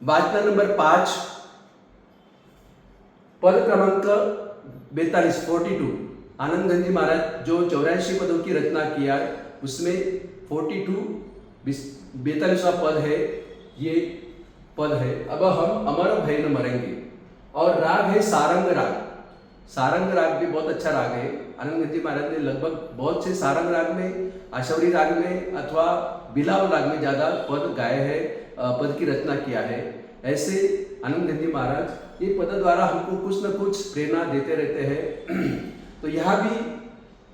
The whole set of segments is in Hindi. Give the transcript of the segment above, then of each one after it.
वाचना नंबर 5, पद क्रमांक 42 आनंद गंज जी महाराज जो 84 पदों की रचना किया है उसमें 42वां पद है, ये पद है। अब हम अमर भय न मरेंगे। और राग है सारंग राग। सारंग राग भी बहुत अच्छा राग है। आनंद गंज जी महाराज ने लगभग बहुत से सारंग राग में, आशवरी राग में अथवा बिलाव राग में ज्यादा पद गाए हैं, पद की रचना किया है। ऐसे आनंद गंज जी महाराज ये पद द्वारा हमको कुछ न कुछ प्रेरणा देते रहते हैं। तो यहाँ भी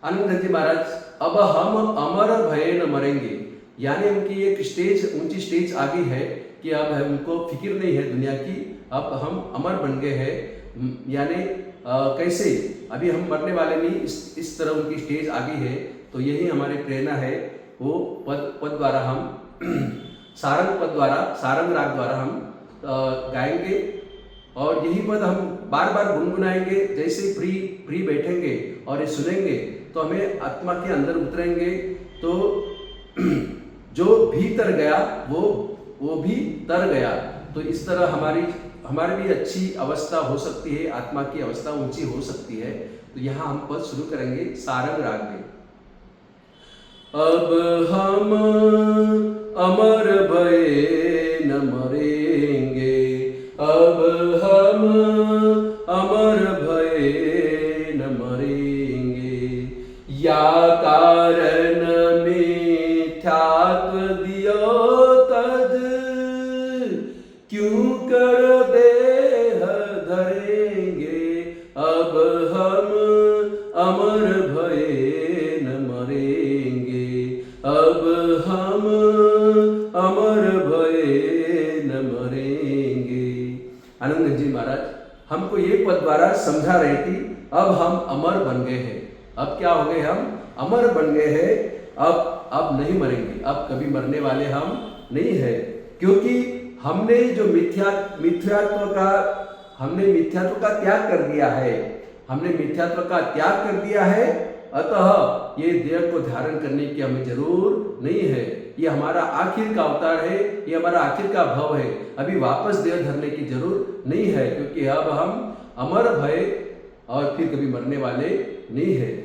आनंद गंज जी महाराज अब हम अमर भय न मरेंगे, यानी उनकी एक स्टेज, ऊंची स्टेज आ गई है कि अब उनको फिक्र नहीं है दुनिया की, अब हम अमर बन गए हैं। यानी कैसे अभी हम मरने वाले नहीं, इस तरह उनकी स्टेज आ गई है। तो यही हमारी प्रेरणा है, वो पद द्वारा हम सारंग राग द्वारा हम गाएंगे और यही पद हम बार बार गुनगुनाएंगे। जैसे फ्री बैठेंगे और ये सुनेंगे तो हमें आत्मा के अंदर उतरेंगे, तो जो भीतर गया वो भी तर गया। तो इस तरह हमारी भी अच्छी अवस्था हो सकती है, आत्मा की अवस्था ऊंची हो सकती है। तो यहाँ हम पद शुरू करेंगे सारंग राग में। अब हम अमर भय न मरेंगे, अब हम अमर भय न मरेंगे, या कारण मिथ्यात्व दियो तज, क्यों कर देह धरेंगे, अब हम अमर भय न मरेंगे, अब हम अमर भय न मरेंगे। आनंद जी महाराज हमको ये पद द्वारा समझा रहे थी, अब हम अमर बन गए हैं। अब क्या हो गए, हम अमर बन गए हैं। अब नहीं मरेंगे, अब कभी मरने वाले हम नहीं है, क्योंकि हमने जो मिथ्यात्व का त्याग कर दिया है, हमने मिथ्यात्व का त्याग कर दिया है। अतः ये देह को धारण करने की हमें जरूर नहीं है। ये हमारा आखिर का अवतार है, ये हमारा आखिर का भव है। अभी वापस देह धरने की जरूर नहीं है, क्योंकि अब हम अमर भय और फिर कभी मरने वाले नहीं है।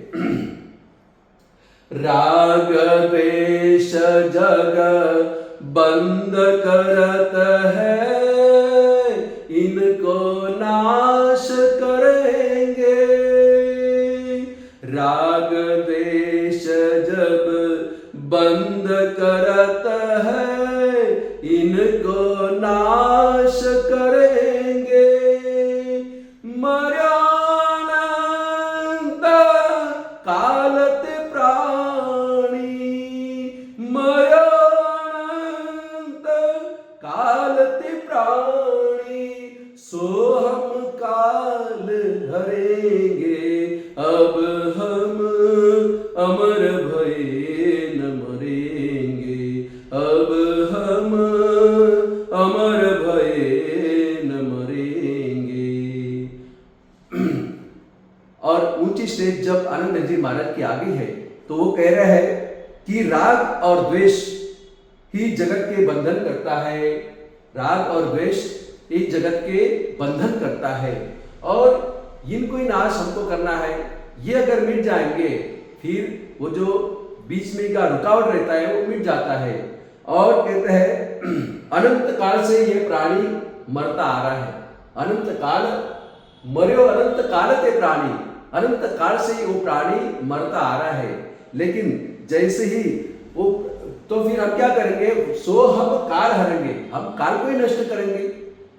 राग द्वेष जग बंद करत है, इनको नाश करेंगे। राग द्वेष जब बंद करत है, इनको नाश करेंगे। मर्यानंद कालते प्राणी, मर्यानंद कालते प्राणी, सो हम काल हरेंगे, अब हम अमर भय न मरेंगे, अब हम अमर भय न मरेंगे। और ऊंची स्टेज जब आनंद जी महाराज की आ गई है तो वो कह रहे हैं कि राग और द्वेष ही जगत के बंधन करता है, राग और द्वेष ही जगत के बंधन करता है, और इनको ही नाश हमको करना है। ये अगर मिट जाएंगे फिर वो जो बीच में का रुकावट रहता है वो मिट जाता है। और कहते हैं अनंत काल से ये प्राणी मरता आ रहा है, अनंत काल मर्यो अनंत काल ते प्राणी, अनंत काल से वो प्राणी मरता आ रहा है। लेकिन जैसे ही वो, तो फिर हम क्या करेंगे, सो हम काल हरेंगे, हम काल को ही नष्ट करेंगे,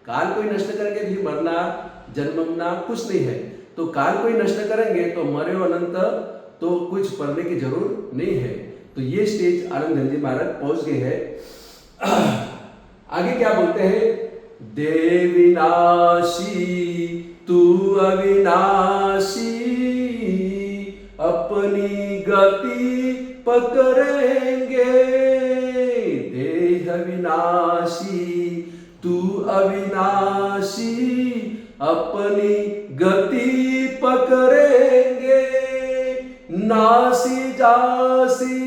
काल को ही नष्ट करेंगे, फिर मरना जन्मना कुछ नहीं है। तो काल को ही नष्ट करेंगे तो मर्यो अनंत, तो कुछ पढ़ने की जरूरत नहीं है। तो ये स्टेज आनंद जी महाराज पहुंच गए हैं। आगे क्या बोलते हैं, देविनाशी तू अविनाशी, अपनी गति पकड़ेंगे। देह विनाशी तू अविनाशी, अपनी गति पकड़ेंगे। नासी जासी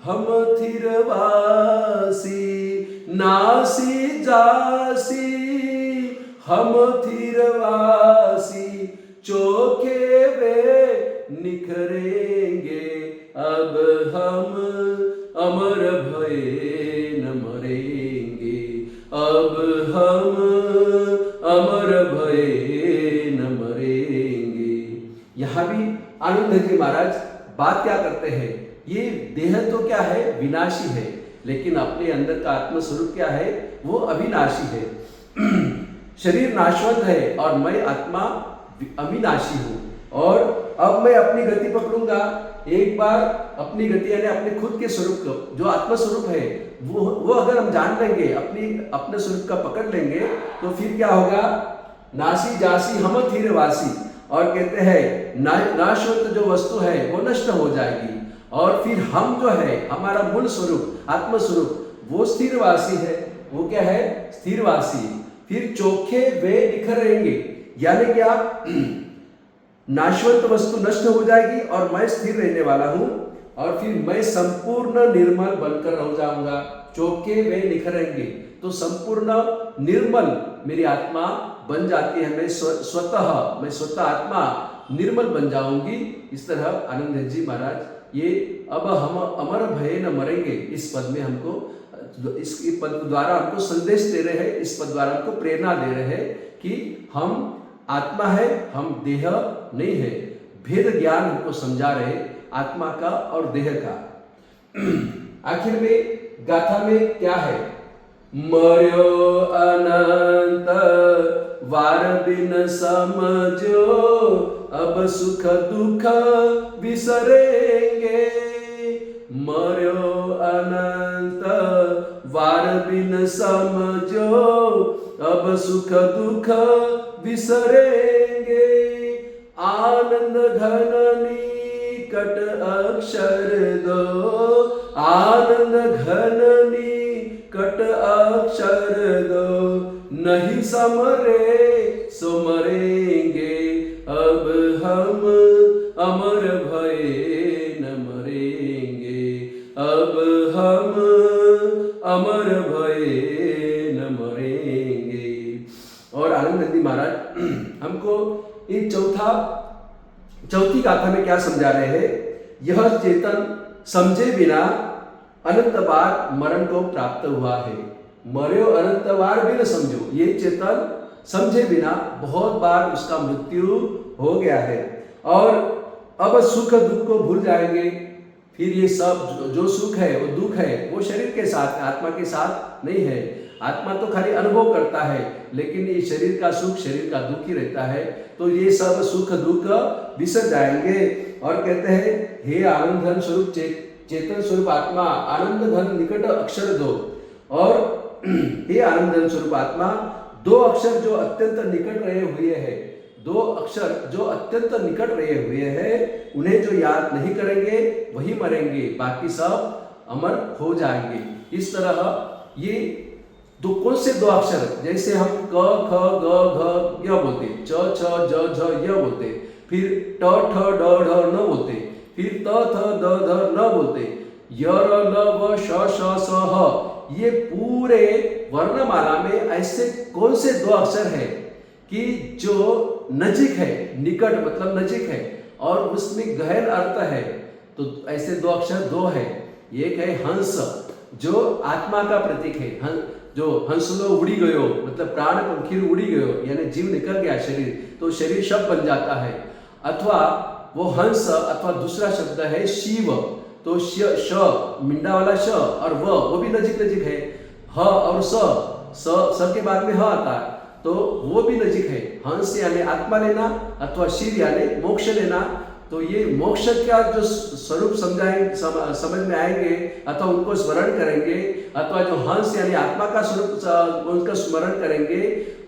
हम थिरवासी, नासी जासी हम थिरवासी, चोखे वे निखरेंगे, अब हम अमर भये न मरेंगे, अब हम अमर भये न मरेंगे। यहाँ भी आनंद जी महाराज बात क्या करते हैं, ये देह तो क्या है, विनाशी है, लेकिन अपने अंदर का आत्म स्वरूप क्या है, वो अविनाशी है। शरीर नाशवंत है और मैं आत्मा अविनाशी हूँ, और अब मैं अपनी गति पकड़ूंगा। एक बार अपनी गति यानी अपने खुद के स्वरूप को, जो आत्म स्वरूप है, वो अगर हम जान लेंगे, अपने स्वरूप का पकड़ लेंगे, तो फिर क्या होगा, नासी जासी हम थिरवासी, और कहते हैं नाशवंत जो वस्तु है वो नष्ट हो जाएगी, और फिर हम जो है हमारा मूल स्वरूप आत्म स्वरूप वो स्थिरवासी है। वो क्या है, स्थिरवासी। फिर चोखे वे निखरेंगे, यानी क्या, नाशवंत वस्तु नष्ट हो जाएगी और मैं स्थिर रहने वाला हूं, और फिर मैं संपूर्ण निर्मल बनकर रह जाऊंगा। चोखे वे निखरेंगे, तो संपूर्ण निर्मल मेरी आत्मा बन जाती है, मैं स्वतः आत्मा निर्मल बन जाऊंगी। इस तरह आनंद जी महाराज ये अब हम अमर भय न मरेंगे, इस पद में हमको, इस पद द्वारा हमको संदेश दे रहे हैं, इस पद द्वारा हमको प्रेरणा दे रहे हैं कि हम आत्मा है, हम देह नहीं है। भेद ज्ञान हमको समझा रहे आत्मा का और देह का। आखिर में गाथा में क्या है, मर्यो अनंत वार बिन समझो, अब सुख दुख विसरेंगे। मर्यो अनंत वार बिन समझो, अब सुख दुख विसरेंगे। आनंद घन निकट अक्षर दो, आनंद घन निकट अक्षर दो, नहीं समरे सो मरेंगे, अब हम अमर भये न मरेंगे, अब हम अमर भये न मरेंगे। और आनंद नंदी महाराज हमको इन चौथी गाथा में क्या समझा रहे हैं, यह चेतन समझे बिना अनंत बार मरण को प्राप्त हुआ है। मर्यो अनंत बार भी न समझो, ये चेतन समझे बिना बहुत बार उसका मृत्यु हो गया है, और अब सुख दुख को भूल जाएंगे। फिर ये सब जो सुख है वो दुख है वो शरीर के साथ, आत्मा के साथ नहीं है। आत्मा तो खाली अनुभव करता है, लेकिन ये शरीर का सुख शरीर का दुख ही रहता है। तो ये सब सुख दुख विसर जाएंगे, और कहते हैं हे आनंद घन स्वरूप चेतन स्वरूप आत्मा, आनंद घन निकट अक्षर दो। और हे आनंद घन स्वरूप आत्मा, दो अक्षर जो अत्यंत निकट रहे हुए हैं, दो अक्षर जो अत्यंत निकट रहे हुए हैं, उन्हें जो याद नहीं करेंगे वही मरेंगे, बाकी सब अमर हो जाएंगे। इस तरह ये दो कौन से दो अक्षर, जैसे हम क ख ग घ य बोलते, च छ ज झ य बोलते, फिर ट ठ ड ढ न बोलते, फिर त थ द ध न बोलते, य र ल व श श स ह, ये पूरे वर्णमाला में ऐसे कौन से दो अक्षर है कि जो नजीक है, निकट मतलब नजीक है, और उसमें गहन अर्थ है। तो ऐसे दो अक्षर दो है। एक है हंस, जो आत्मा का प्रतीक है, जो हंसलो उड़ी गयो मतलब प्राण पंखी उड़ी गयो, यानी जीव निकल गया शरीर, तो शरीर शब्द बन जाता है। अथवा वो हंस, अथवा दूसरा शब्द है शिव, तो श मिंडा वाला श और वो भी नजीक नजीक है। ह और स के बाद में ह आता है, तो वो भी नजीक है। हंस यानी आत्मा लेना, अथवा शिव यानी मोक्ष लेना। तो ये मोक्ष का जो स्वरूप समझ में आएंगे, अथवा उनको स्मरण करेंगे, अथवा जो हंस यानी आत्मा का स्वरूप उनका स्मरण करेंगे,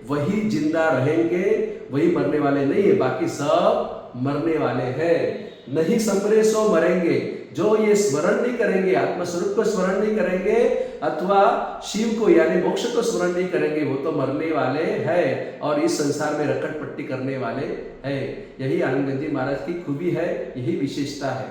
वही जिंदा रहेंगे, वही मरने वाले नहीं है, बाकी सब मरने वाले हैं। नहीं समरे सो मरेंगे, जो ये स्मरण नहीं करेंगे, आत्मा स्वरूप को स्मरण नहीं करेंगे, अथवा शिव को यानी मोक्ष को स्मरण नहीं करेंगे, वो तो मरने वाले हैं और इस संसार में रकट पट्टी करने वाले हैं। यही आनंद जी महाराज की खूबी है, यही विशेषता है।